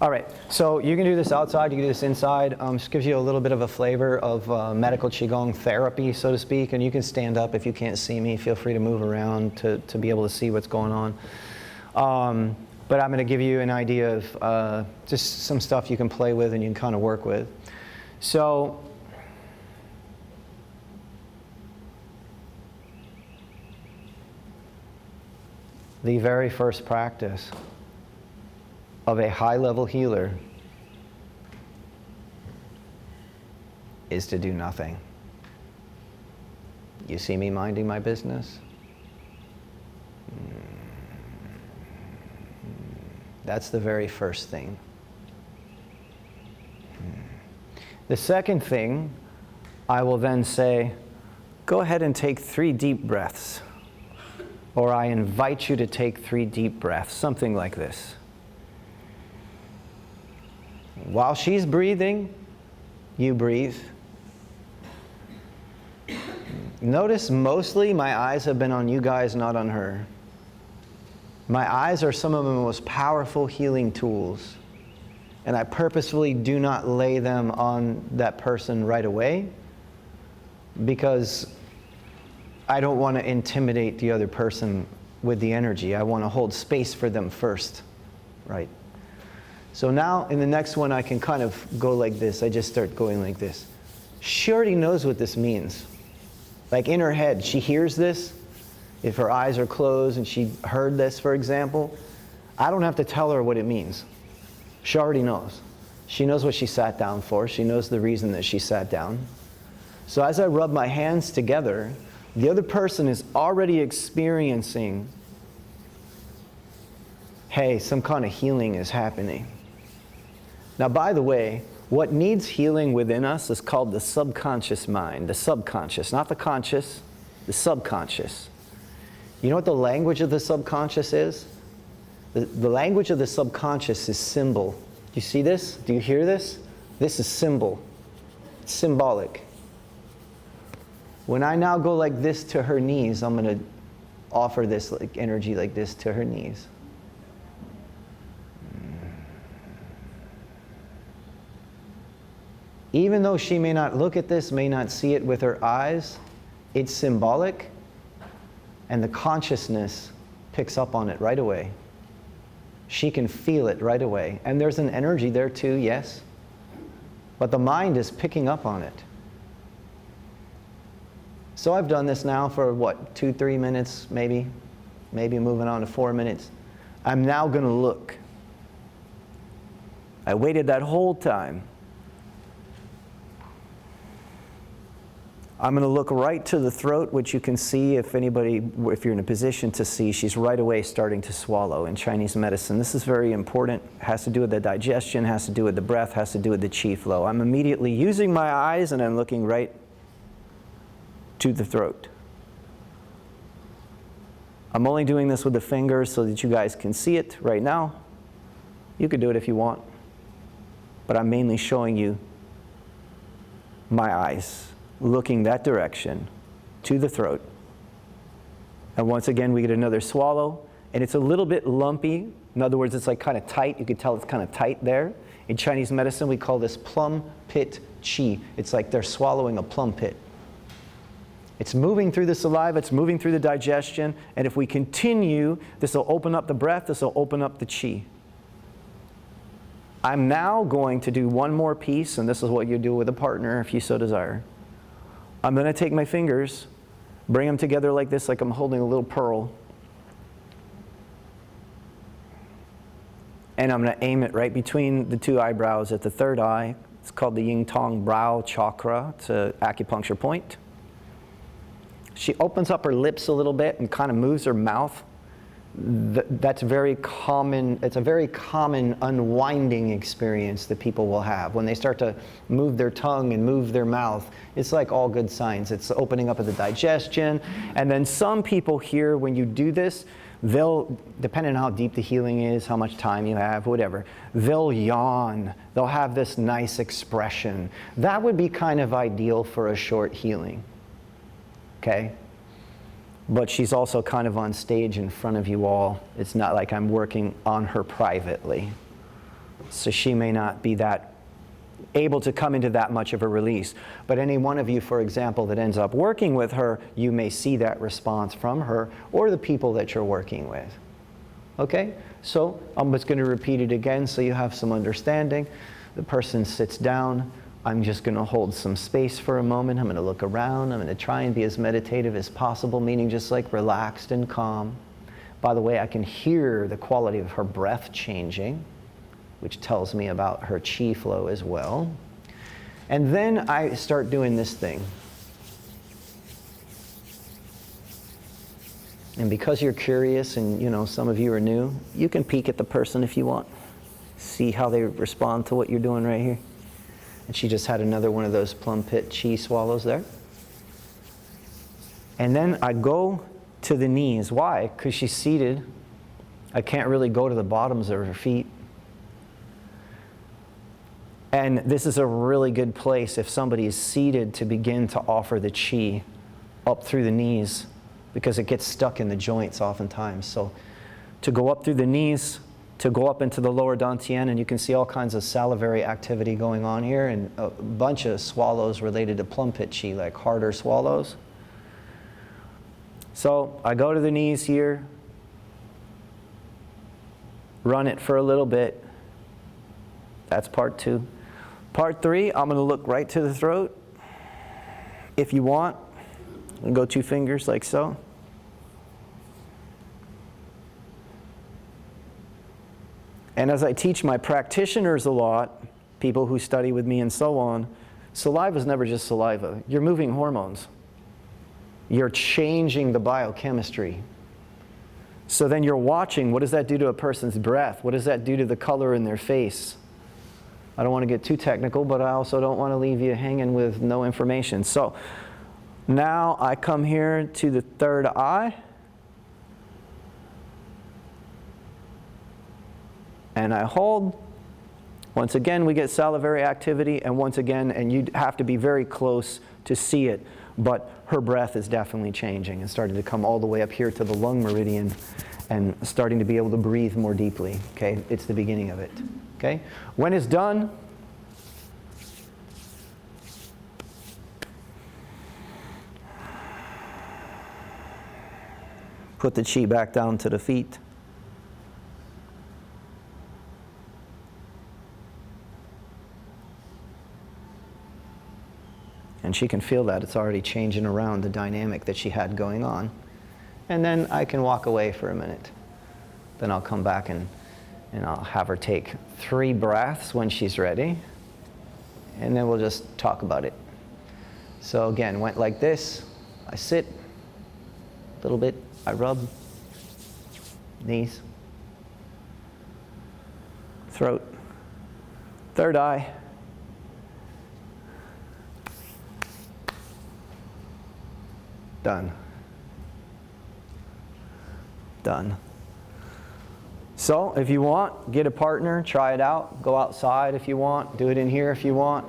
All right, so you can do this outside, you can do this inside. Just gives you a little bit of a flavor of medical Qigong therapy, so to speak. And you can stand up if you can't see me. Feel free to move around to be able to see what's going on. But I'm going to give you an idea of just some stuff you can play with and you can kind of work with. So, the very first practice of a high-level healer is to do nothing. You see me minding my business? That's the very first thing. The second thing, I will then say, go ahead and take 3 deep breaths. Or I invite you to take 3 deep breaths, something like this. While she's breathing, you breathe. Notice mostly my eyes have been on you guys, not on her. My eyes are some of the most powerful healing tools. And I purposefully do not lay them on that person right away because I don't want to intimidate the other person with the energy. I want to hold space for them first, right? So now in the next one I can kind of go like this. I just start going like this. She already knows what this means. Like in her head, she hears this. If her eyes are closed and she heard this, for example, I don't have to tell her what it means. She already knows. She knows what she sat down for. She knows the reason that she sat down. So as I rub my hands together, the other person is already experiencing, hey, some kind of healing is happening. Now, by the way, what needs healing within us is called the subconscious mind. The subconscious, not the conscious, the subconscious. You know what the language of the subconscious is? The language of the subconscious is symbol. Do you see this? Do you hear this? This is symbol. It's symbolic. When I now go like this to her knees, I'm going to offer this like energy like this to her knees. Even though she may not look at this, may not see it with her eyes, it's symbolic, and the consciousness picks up on it right away. She can feel it right away. And there's an energy there too, yes, but the mind is picking up on it. So I've done this now for what, 2-3 minutes, maybe moving on to 4 minutes. I'm now going to look. I waited that whole time. I'm going to look right to the throat, which you can see if you're in a position to see, she's right away starting to swallow in Chinese medicine. This is very important. It has to do with the digestion, has to do with the breath, has to do with the qi flow. I'm immediately using my eyes and I'm looking right to the throat. I'm only doing this with the fingers so that you guys can see it right now. You could do it if you want, but I'm mainly showing you my eyes, looking that direction to the throat. And once again, we get another swallow, and it's a little bit lumpy. In other words, it's like kind of tight. You can tell it's kind of tight there. In Chinese medicine, we call this plum pit qi. It's like they're swallowing a plum pit. It's moving through the saliva, it's moving through the digestion, and if we continue, this will open up the breath, this will open up the qi. I'm now going to do one more piece, and this is what you do with a partner if you so desire. I'm going to take my fingers, bring them together like this, like I'm holding a little pearl. And I'm going to aim it right between the 2 eyebrows at the 3rd eye. It's called the Yin Tong Brow Chakra. It's an acupuncture point. She opens up her lips a little bit and kind of moves her mouth. That's very common. It's a very common unwinding experience that people will have. When they start to move their tongue and move their mouth, it's like all good signs. It's opening up of the digestion. And then some people here, when you do this, they'll, depending on how deep the healing is, how much time you have, whatever, they'll yawn. They'll have this nice expression. That would be kind of ideal for a short healing. Okay? But she's also kind of on stage in front of you all. It's not like I'm working on her privately. So she may not be that able to come into that much of a release. But any one of you, for example, that ends up working with her, you may see that response from her or the people that you're working with. Okay? So I'm just going to repeat it again so you have some understanding. The person sits down. I'm just going to hold some space for a moment. I'm going to look around. I'm going to try and be as meditative as possible, meaning just like relaxed and calm. By the way, I can hear the quality of her breath changing, which tells me about her chi flow as well. And then I start doing this thing. And because you're curious and, you know, some of you are new, you can peek at the person if you want. See how they respond to what you're doing right here. And she just had another one of those plum pit chi swallows there. And then I go to the knees. Why? Because she's seated. I can't really go to the bottoms of her feet. And this is a really good place if somebody is seated to begin to offer the chi up through the knees, because it gets stuck in the joints oftentimes. So to go up through the knees, to go up into the lower dantian, and you can see all kinds of salivary activity going on here, and a bunch of swallows related to plum pit chi, like harder swallows. So I go to the knees here, run it for a little bit. That's part 2. Part 3, I'm going to look right to the throat. If you want, and go 2 fingers like so. And as I teach my practitioners a lot, people who study with me and so on, saliva is never just saliva. You're moving hormones. You're changing the biochemistry. So then you're watching, what does that do to a person's breath? What does that do to the color in their face? I don't want to get too technical, but I also don't want to leave you hanging with no information. So now I come here to the third eye. And I hold. Once again, we get salivary activity, and once again, and you have to be very close to see it, but her breath is definitely changing and starting to come all the way up here to the lung meridian and starting to be able to breathe more deeply. Okay, it's the beginning of it. Okay, when it's done, put the chi back down to the feet. And she can feel that it's already changing around the dynamic that she had going on. And then I can walk away for a minute. Then I'll come back and I'll have her take 3 breaths when she's ready. And then we'll just talk about it. So again, went like this. I sit a little bit. I rub. Knees. Throat. Third eye. Done. Done. So if you want, get a partner, try it out, go outside if you want, do it in here if you want.